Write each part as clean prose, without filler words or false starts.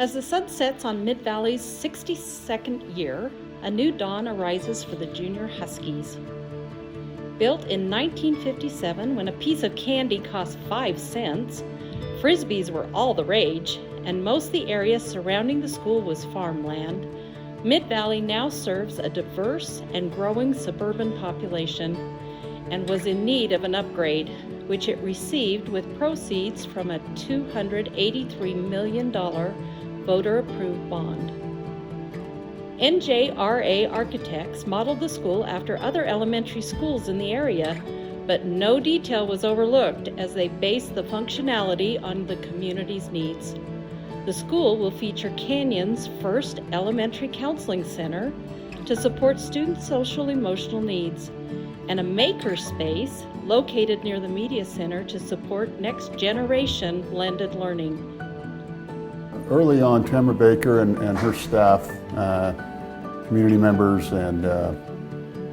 As the sun sets on Midvalley's 62nd year, a new dawn arises for the Junior Huskies. Built in 1957 when a piece of candy cost 5 cents, Frisbees were all the rage, and most of the area surrounding the school was farmland, Midvalley now serves a diverse and growing suburban population and was in need of an upgrade, which it received with proceeds from a $283 million voter-approved bond. NJRA architects modeled the school after other elementary schools in the area, but no detail was overlooked as they based the functionality on the community's needs. The school will feature Canyon's first elementary counseling center to support students' social-emotional needs, and a maker space located near the media center to support next-generation blended learning. Early on, Tamara Baker and her staff, community members and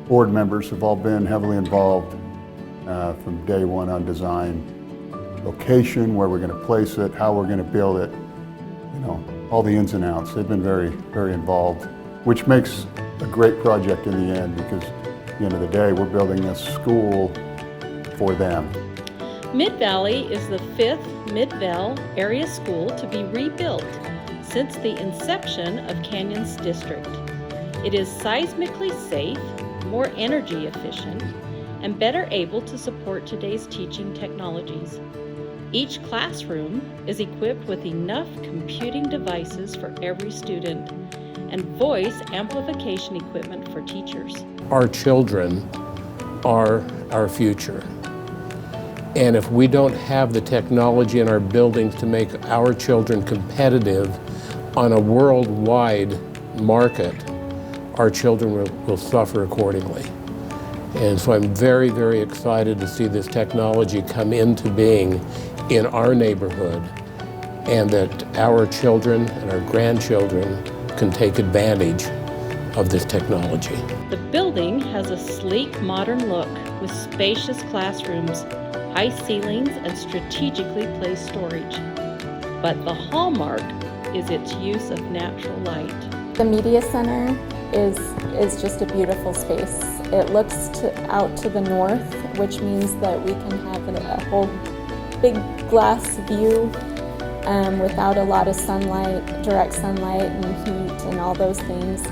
board members have all been heavily involved from day one on design, location, where we're going to place it, how we're going to build it, you know, all the ins and outs. They've been very, very involved, which makes a great project in the end because at the end of the day, we're building a school for them. Midvalley is the 5th Midvale-area school to be rebuilt since the inception of Canyon's district. It is seismically safe, more energy efficient, and better able to support today's teaching technologies. Each classroom is equipped with enough computing devices for every student and voice amplification equipment for teachers. Our children are our future. And if we don't have the technology in our buildings to make our children competitive on a worldwide market, our children will suffer accordingly. And so I'm very, very excited to see this technology come into being in our neighborhood and that our children and our grandchildren can take advantage of this technology. The building has a sleek, modern look with spacious classrooms, high ceilings, and strategically placed storage. But the hallmark is its use of natural light. The media center is just a beautiful space. It looks out to the north, which means that we can have a whole big glass view without a lot of sunlight, direct sunlight and heat and all those things.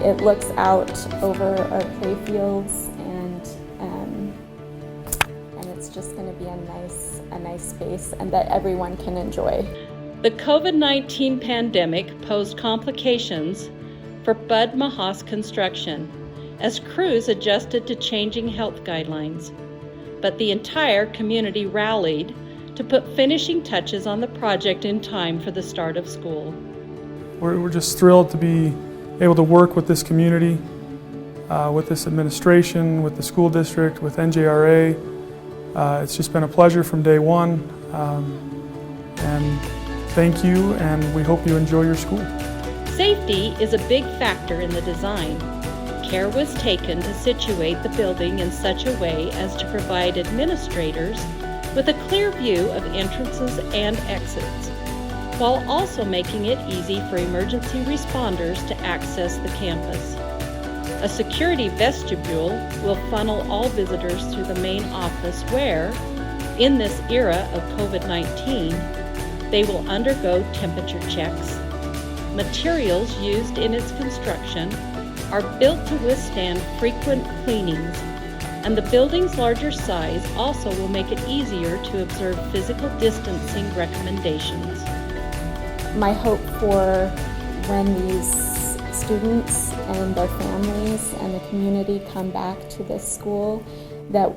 It looks out over our play fields and it's just going to be a nice space and that everyone can enjoy. The COVID-19 pandemic posed complications for Bud Maha's construction as crews adjusted to changing health guidelines. But the entire community rallied to put finishing touches on the project in time for the start of school. We're just thrilled to be able to work with this community, with this administration, with the school district, with NJRA. It's just been a pleasure from day one. And thank you, and we hope you enjoy your school. Safety is a big factor in the design. Care was taken to situate the building in such a way as to provide administrators with a clear view of entrances and exits, while also making it easy for emergency responders to access the campus. A security vestibule will funnel all visitors through the main office where, in this era of COVID-19, they will undergo temperature checks. Materials used in its construction are built to withstand frequent cleanings, and the building's larger size also will make it easier to observe physical distancing recommendations. My hope for when these students and their families and the community come back to this school, that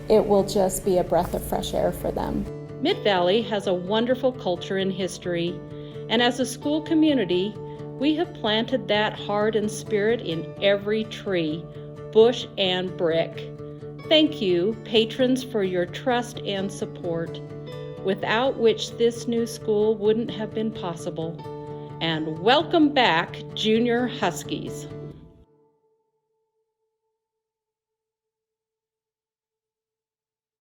it will just be a breath of fresh air for them. Midvalley has a wonderful culture and history, and as a school community, we have planted that heart and spirit in every tree, bush and brick. Thank you, patrons, for your trust and support, without which this new school wouldn't have been possible. And welcome back, Junior Huskies.